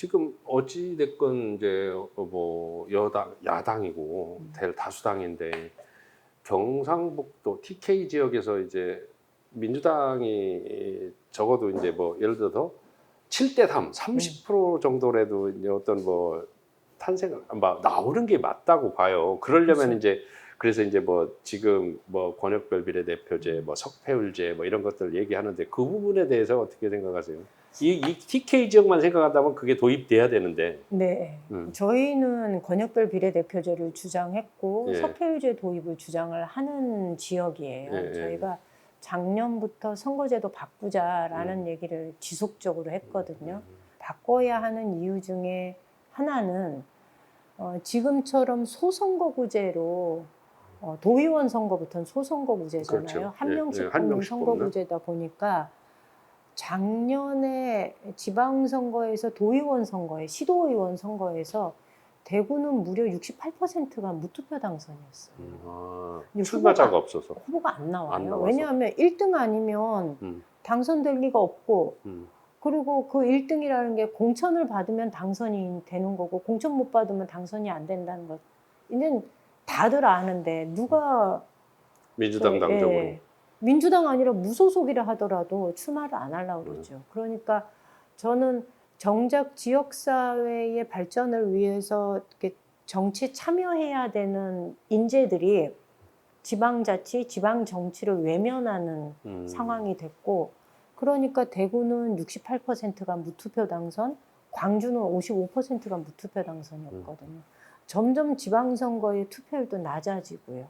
지금 어찌 됐건 이제 뭐 여당 야당이고 다수당인데 경상북도 TK 지역에서 이제 민주당이 적어도 이제 뭐 예를 들어서 7대 3, 30% 정도라도 이제 어떤 뭐 탄생 막 나오는 게 맞다고 봐요. 그러려면 그렇죠. 이제 그래서 이제 뭐 지금 뭐 권역별 비례대표제, 뭐 석패율제 뭐 이런 것들 얘기하는데 그 부분에 대해서 어떻게 생각하세요? 이 TK 지역만 생각한다면 그게 도입돼야 되는데. 네. 음. 저희는 권역별 비례대표제를 주장했고 예. 석패율제 도입을 주장을 하는 예, 지역이에요. 예. 저희가 작년부터 선거제도 바꾸자라는 음. 얘기를 지속적으로 했거든요. 바꿔야 하는 이유 중에 하나는 지금처럼 소선거구제로 도의원 선거부터는 소선거구제잖아요. 그렇죠. 한 예, 예. 명씩 한 뽑는 명씩 뽑는. 선거구제다 보니까 작년에 지방선거에서 도의원 선거에 시도의원 선거에서 대구는 무려 68%가 무투표 당선이었어요. 근데 출마자가 없어서 후보가 안 나와요. 안 나와서. 왜냐하면 1등 아니면 음, 당선될 리가 없고, 음, 그리고 그 1등이라는 게 공천을 받으면 당선이 되는 거고 공천 못 받으면 당선이 안 된다는 것. 이제는 다들 아는데 누가 민주당 당적으로. 예, 민주당 아니라 무소속이라 하더라도 출마를 안 하려고 그러죠. 그러니까 저는 정작 지역사회의 발전을 위해서 이렇게 정치 참여해야 되는 인재들이 지방자치, 지방정치를 외면하는 상황이 됐고, 그러니까 대구는 68%가 무투표 당선, 광주는 55%가 무투표 당선이었거든요. 점점 지방선거의 투표율도 낮아지고요.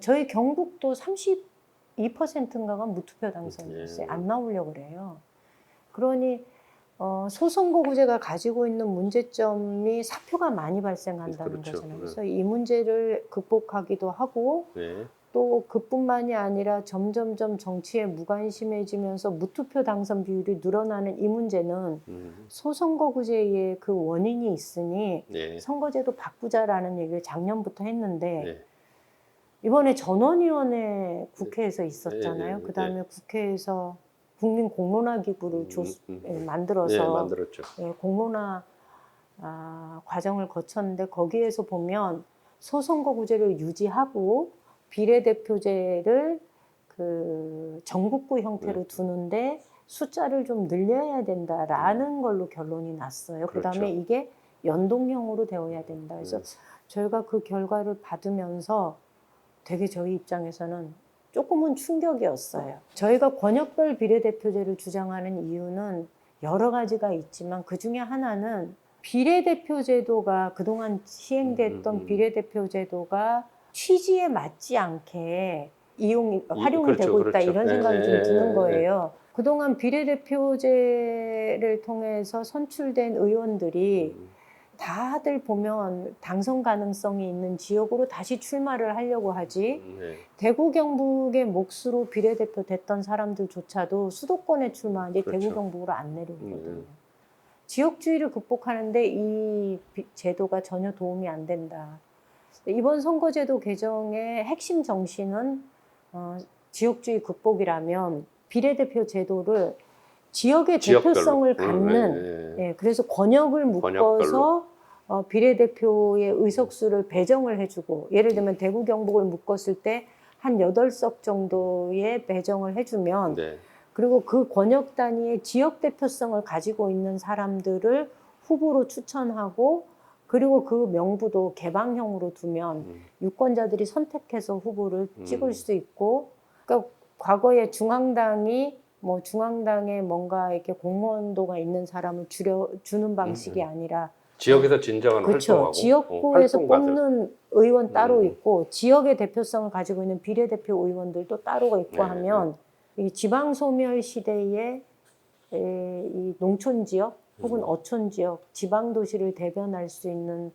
저희 경북도 32%인가가 무투표 당선이었어요. 예. 안 나오려고 그래요. 그러니 소선거구제가 가지고 있는 문제점이 사표가 많이 발생한다는 그렇죠. 거잖아요. 그래서 이 문제를 극복하기도 하고 네. 또 그뿐만이 아니라 점점점 정치에 무관심해지면서 무투표 당선 비율이 늘어나는 이 문제는 소선거구제의 그 원인이 있으니 네. 선거제도 바꾸자라는 얘기를 작년부터 했는데 네. 이번에 전원위원회 국회에서 있었잖아요. 예, 예, 그다음에 국회에서 국민 공론화 기구를 만들어서 예, 만들었죠. 공론화 과정을 거쳤는데 거기에서 보면 소선거구제를 유지하고 비례대표제를 그 전국구 형태로 두는데 숫자를 좀 늘려야 된다라는 걸로 결론이 났어요. 그렇죠. 그다음에 이게 연동형으로 되어야 된다. 그래서 저희가 그 결과를 받으면서 되게 저희 입장에서는 조금은 충격이었어요. 저희가 권역별 비례대표제를 주장하는 이유는 여러 가지가 있지만 그중에 하나는 비례대표제도가 그동안 시행됐던 비례대표제도가 취지에 맞지 않게 활용이 그렇죠, 되고 있다 그렇죠. 이런 생각이 좀 드는 거예요. 그동안 비례대표제를 통해서 선출된 의원들이 다들 보면 당선 가능성이 있는 지역으로 다시 출마를 하려고 하지 대구 경북의 몫으로 비례대표 됐던 사람들조차도 수도권에 출마하지 그렇죠. 대구 경북으로 안 내려오거든요. 지역주의를 극복하는데 이 제도가 전혀 도움이 안 된다. 이번 선거제도 개정의 핵심 정신은 지역주의 극복이라면 비례대표 제도를 지역의 대표성을 갖는 그래서 권역을 묶어서 비례대표의 의석수를 배정을 해주고 예를 들면 대구 경북을 묶었을 때 한 8석 정도의 배정을 해주면 그리고 그 권역 단위의 지역 대표성을 가지고 있는 사람들을 후보로 추천하고 그리고 그 명부도 개방형으로 두면 유권자들이 선택해서 후보를 찍을 수 있고 그러니까 과거에 중앙당에 뭔가 이렇게 공헌도가 있는 사람을 주는 방식이 아니라 지역에서 진정한 그렇죠. 활동하고 지역구에서 활동가들. 뽑는 의원 따로 있고 지역의 대표성을 가지고 있는 비례대표 의원들도 따로 있고 하면 이 지방 소멸 시대에 이 농촌 지역 혹은 어촌 지역 지방 도시를 대변할 수 있는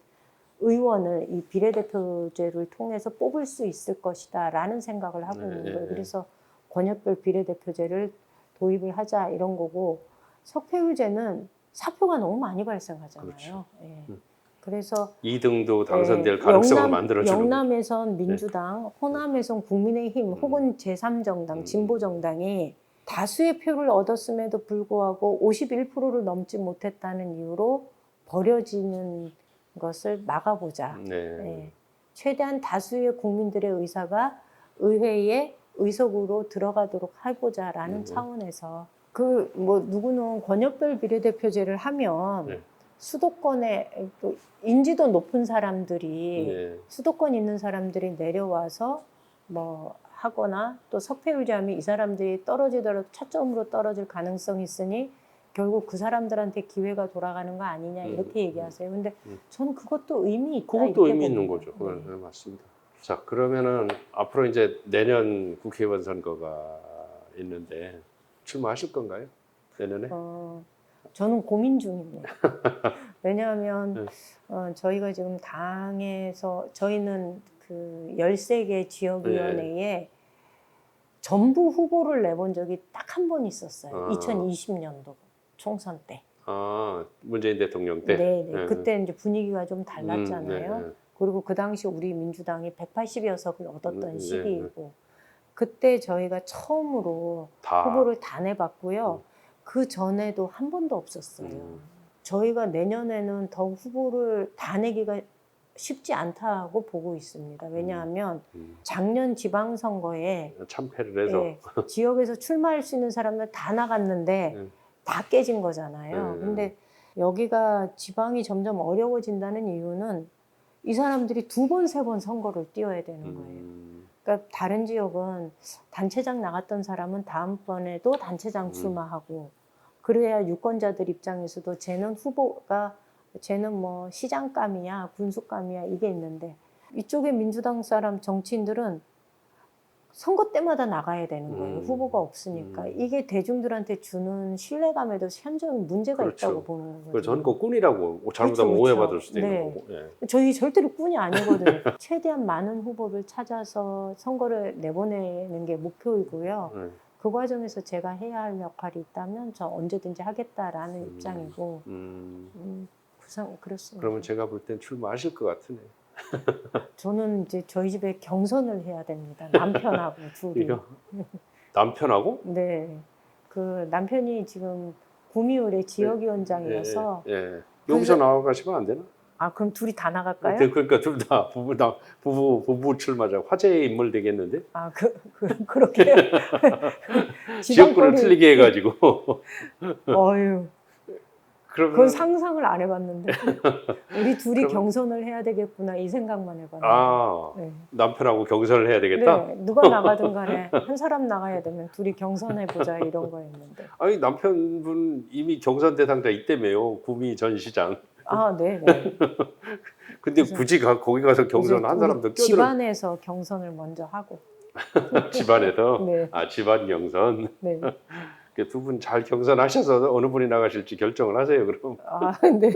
의원을 이 비례대표제를 통해서 뽑을 수 있을 것이다라는 생각을 하고 있는 거예요. 그래서 권역별 비례대표제를 도입을 하자 이런 거고 석패율제는 사표가 너무 많이 발생하잖아요. 그렇죠. 그래서 2등도 당선될 가능성을 만들어주는 영남에선 민주당, 호남에선 국민의힘 혹은 제3정당, 진보정당이 다수의 표를 얻었음에도 불구하고 51%를 넘지 못했다는 이유로 버려지는 것을 막아보자. 네. 예. 최대한 다수의 국민들의 의사가 의회에 의석으로 들어가도록 해보자라는 차원에서 그 뭐 누구는 권역별 비례대표제를 하면 네. 수도권에 또 인지도 높은 사람들이 네. 수도권 있는 사람들이 내려와서 뭐 하거나 또 석패율제하면 이 사람들이 떨어지더라도 차점으로 떨어질 가능성이 있으니 결국 그 사람들한테 기회가 돌아가는 거 아니냐 이렇게 얘기하세요. 근데 저는 그것도 의미 있다. 그것도 이렇게 의미 있는 봅니다. 거죠. 네, 맞습니다. 자, 그러면은 앞으로 이제 내년 국회의원 선거가 있는데 출마하실 건가요? 내년에? 저는 고민 중입니다. 왜냐하면 네. 저희가 지금 당에서 저희는 그 13개 지역위원회에 전부 후보를 내본 적이 딱 한 번 있었어요. 2020년도 총선 때. 아, 문재인 대통령 때? 네. 네. 그때 이제 분위기가 좀 달랐잖아요. 네. 그리고 그 당시 우리 민주당이 180여석을 얻었던 네. 시기이고 그때 저희가 처음으로 다. 후보를 다 내봤고요. 그 전에도 한 번도 없었어요. 저희가 내년에는 더 후보를 다 내기가 쉽지 않다고 보고 있습니다. 왜냐하면 작년 지방선거에 참패를 해서. 예, 지역에서 출마할 수 있는 사람들 다 나갔는데 다 깨진 거잖아요. 근데 여기가 지방이 점점 어려워진다는 이유는 이 사람들이 2번, 3번 선거를 뛰어야 되는 거예요. 그러니까 다른 지역은 단체장 나갔던 사람은 다음번에도 단체장 출마하고 그래야 유권자들 입장에서도 쟤는 후보가 쟤는 뭐 시장감이야 군수감이야 이게 있는데 이쪽에 민주당 사람 정치인들은 선거 때마다 나가야 되는 거예요. 후보가 없으니까. 이게 대중들한테 주는 신뢰감에도 현저한 문제가 그렇죠. 있다고 보는 거거든요. 그래서 저는 그 꾼이라고 잘못하면 그렇죠. 오해받을 수도 네. 있는 거고. 예. 저희 절대로 꾼이 아니거든요. 최대한 많은 후보를 찾아서 선거를 내보내는 게 목표이고요. 그 과정에서 제가 해야 할 역할이 있다면 저 언제든지 하겠다라는 입장이고 그렇습니다. 그러면 제가 볼 땐 출마하실 것 같으네. 저는 이제 저희 집에 경선을 해야 됩니다. 남편하고 둘이. 남편하고? 네. 그 남편이 지금 구미울의 지역위원장이어서 여기서 나가시면 안 되나? 아 그럼 둘이 다 나갈까요? 그러니까 둘 다 부부 출마자 화제의 인물 되겠는데? 아 그렇게 지역구를 틀리게 해가지고. 어유. 그러면 그건 상상을 안 해봤는데 우리 둘이 경선을 해야 되겠구나 이 생각만 해봤는데. 아, 네. 남편하고 경선을 해야 되겠다? 네, 누가 나가든 간에 한 사람 나가야 되면 둘이 경선해보자 이런 거였는데. 아니 남편분 이미 경선 대상자 있다며요. 구미 전 시장. 아, 네. 근데 굳이 거기 가서 경선 한 사람도 껴들어. 집안에서 경선을 먼저 하고. 집안에서? 네. 아, 집안 경선? 네. 두 분 잘 경선하셔서 어느 분이 나가실지 결정을 하세요, 그럼. 아, 네.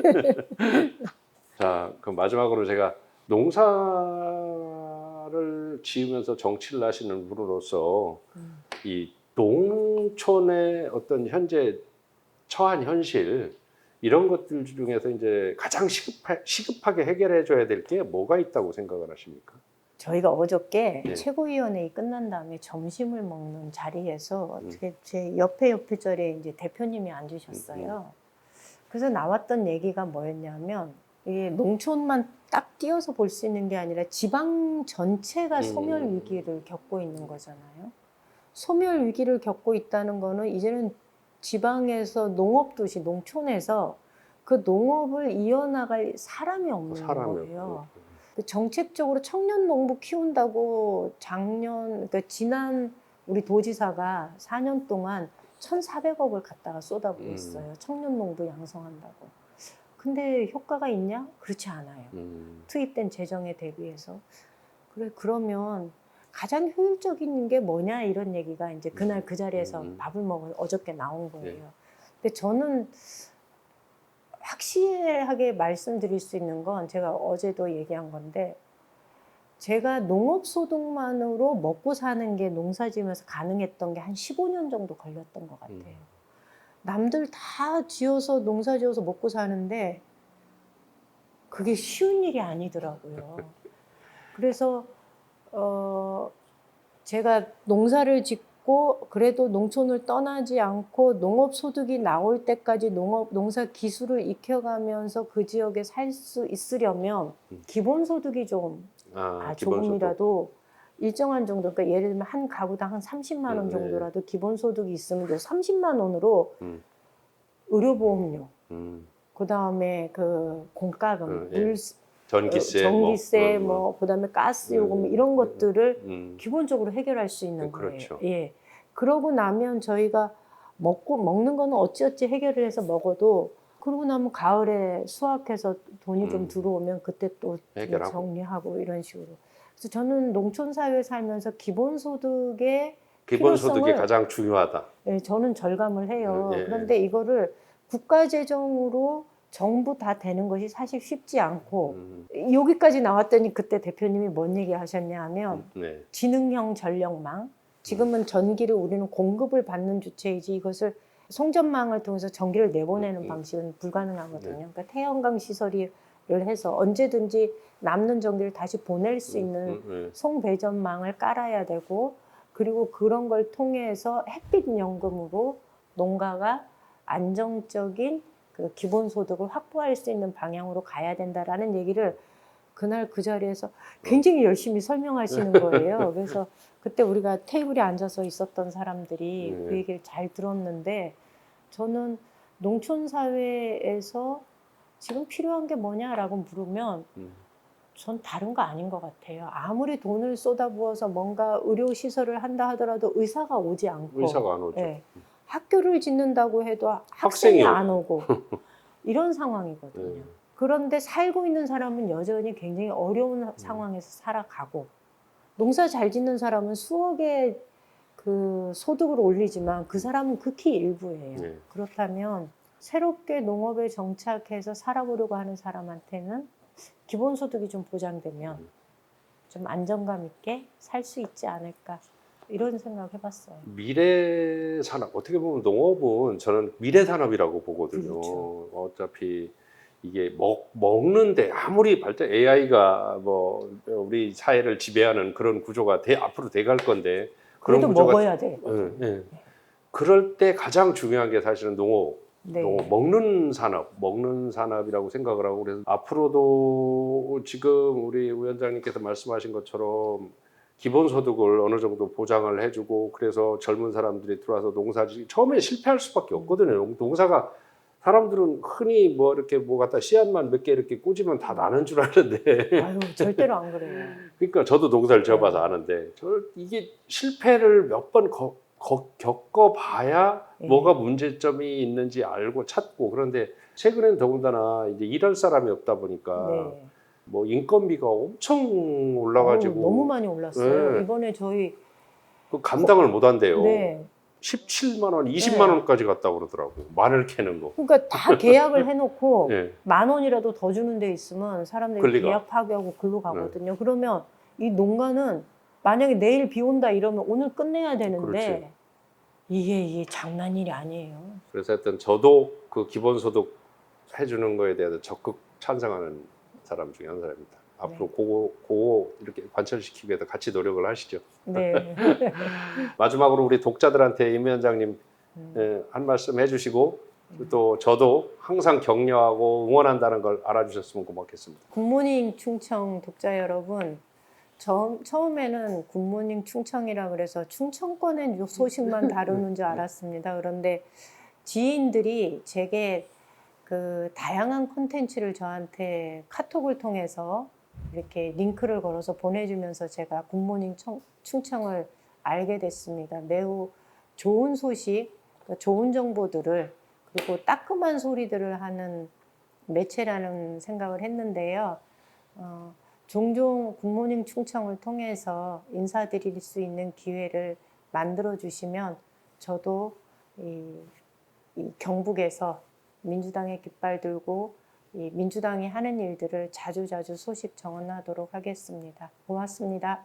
자, 그럼 마지막으로 제가 농사를 지으면서 정치를 하시는 분으로서 이 농촌의 어떤 현재 처한 현실 이런 것들 중에서 이제 가장 시급하게 해결해 줘야 될 게 뭐가 있다고 생각을 하십니까? 저희가 어저께 네. 최고위원회의 끝난 다음에 점심을 먹는 자리에서 어떻게 제 옆에 자리에 이제 대표님이 앉으셨어요. 그래서 나왔던 얘기가 뭐였냐면 이게 농촌만 딱 띄어서 볼 수 있는 게 아니라 지방 전체가 소멸 위기를 겪고 있는 거잖아요. 소멸 위기를 겪고 있다는 거는 이제는 지방에서 농업도시, 농촌에서 그 농업을 이어나갈 사람이 없는 거예요. 정책적으로 청년 농부 키운다고 그러니까 지난 우리 도지사가 4년 동안 1,400억을 갖다가 쏟아부었어요. 청년 농부 양성한다고. 근데 효과가 있냐? 그렇지 않아요. 투입된 재정에 대비해서. 그러면 가장 효율적인 게 뭐냐 이런 얘기가 이제 그날 그 자리에서 밥을 먹어 어저께 나온 거예요. 근데 저는 확실하게 말씀드릴 수 있는 건 제가 어제도 얘기한 건데 제가 농업소득만으로 먹고 사는 게 농사지으면서 가능했던 게 한 15년 정도 걸렸던 것 같아요. 남들 다 지어서 농사지어서 먹고 사는데 그게 쉬운 일이 아니더라고요. 그래서 제가 농사를 짓고 받고 그래도 농촌을 떠나지 않고 농업 소득이 나올 때까지 농사 기술을 익혀가면서 그 지역에 살 수 있으려면 기본 소득이 좀 기본소득. 조금이라도 일정한 정도, 그러니까 예를 들면 한 가구당 한 30만 원 네. 정도라도 기본 소득이 있으면 요 30만 원으로 음. 의료보험료, 음. 그 다음에 그 공과금, 예. 전기세, 전기세, 그다음에 가스 요금 이런 것들을 기본적으로 해결할 수 있는 거예요. 그렇죠. 예. 그러고 나면 저희가 먹는 거는 어찌어찌 해결을 해서 먹어도 그러고 나면 가을에 수확해서 돈이 좀 들어오면 그때 또 해결하고. 정리하고 이런 식으로. 그래서 저는 농촌 사회에 살면서 기본소득의 기본소득이 필요성을 가장 중요하다. 예, 저는 절감을 해요. 예, 예. 그런데 이거를 국가 재정으로 전부 다 되는 것이 사실 쉽지 않고 여기까지 나왔더니 그때 대표님이 뭔 얘기 하셨냐 하면 네. 지능형 전력망, 지금은 전기를 우리는 공급을 받는 주체이지 이것을 송전망을 통해서 전기를 내보내는 방식은 불가능하거든요. 네. 그러니까 태양광 시설을 해서 언제든지 남는 전기를 다시 보낼 수 있는 네. 송배전망을 깔아야 되고, 그리고 그런 걸 통해서 햇빛 연금으로 농가가 안정적인 그 기본소득을 확보할 수 있는 방향으로 가야 된다라는 얘기를 그날 그 자리에서 굉장히 열심히 설명하시는 거예요. 그래서 그때 우리가 테이블에 앉아서 있었던 사람들이 그 얘기를 잘 들었는데, 저는 농촌 사회에서 지금 필요한 게 뭐냐라고 물으면 전 다른 거 아닌 것 같아요. 아무리 돈을 쏟아부어서 뭔가 의료시설을 한다 하더라도 의사가 오지 않고, 의사가 안 오죠. 예, 학교를 짓는다고 해도 학생이 학생이 안 오고 이런 상황이거든요. 네. 그런데 살고 있는 사람은 여전히 굉장히 어려운 상황에서 살아가고, 농사 잘 짓는 사람은 수억의 그 소득을 올리지만 그 사람은 극히 일부예요. 네. 그렇다면 새롭게 농업에 정착해서 살아보려고 하는 사람한테는 기본소득이 좀 보장되면 좀 안정감 있게 살 수 있지 않을까, 이런 생각 해봤어요. 미래 산업, 어떻게 보면 농업은 저는 미래 산업이라고 보거든요. 그렇죠. 어차피 이게 먹는데 아무리 발전 AI가 뭐 우리 사회를 지배하는 그런 구조가 앞으로 돼갈 건데, 그런 그래도 구조가 먹어야 돼. 그럴 때 가장 중요한 게 사실은 농업, 네. 먹는 산업이라고 생각을 하고, 그래서 앞으로도 지금 우리 위원장님께서 말씀하신 것처럼 기본소득을 어느 정도 보장을 해주고, 그래서 젊은 사람들이 들어와서 처음에 실패할 수밖에 없거든요. 농사가, 사람들은 흔히 뭐 이렇게 뭐 갖다 씨앗만 몇 개 이렇게 꽂으면 다 나는 줄 아는데 아유, 절대로 안 그래요. 그러니까 저도 농사를 지어봐서 아는데, 이게 실패를 몇 번 겪어봐야 뭐가 문제점이 있는지 알고 찾고. 그런데 최근엔 더군다나 이제 일할 사람이 없다 보니까 뭐 인건비가 엄청 올라가지고 너무 많이 올랐어요. 네. 이번에 저희 그 감당을 못 한대요. 네. 17만 원, 20만 원까지 갔다고 그러더라고. 마늘 캐는 거. 그러니까 다 계약을 해놓고 네. 10,000원이라도 더 주는 데 있으면 사람들이 권리가. 계약 파기하고 글로 가거든요. 그러면 이 농가는 만약에 내일 비 온다 이러면 오늘 끝내야 되는데, 그렇지. 이게 장난일이 아니에요. 그래서 하여튼 저도 그 기본소득 해주는 거에 대해서 적극 찬성하는 사람 중에 한 사람입니다. 앞으로 그거 이렇게 관철시키기 위해서 같이 노력을 하시죠. 네. 마지막으로 우리 독자들한테 임 위원장님 한 말씀 해주시고, 또 저도 항상 격려하고 응원한다는 걸 알아주셨으면 고맙겠습니다. 굿모닝 충청 독자 여러분, 처음에는 굿모닝 충청이라 그래서 충청권의 소식만 다루는 줄 알았습니다. 그런데 지인들이 제게 그 다양한 콘텐츠를 저한테 카톡을 통해서 이렇게 링크를 걸어서 보내주면서 제가 굿모닝 충청을 알게 됐습니다. 매우 좋은 소식, 좋은 정보들을, 그리고 따끔한 소리들을 하는 매체라는 생각을 했는데요. 종종 굿모닝 충청을 통해서 인사드릴 수 있는 기회를 만들어 주시면 저도 이 경북에서 민주당의 깃발 들고 이 민주당이 하는 일들을 자주자주 소식 정언하도록 하겠습니다. 고맙습니다.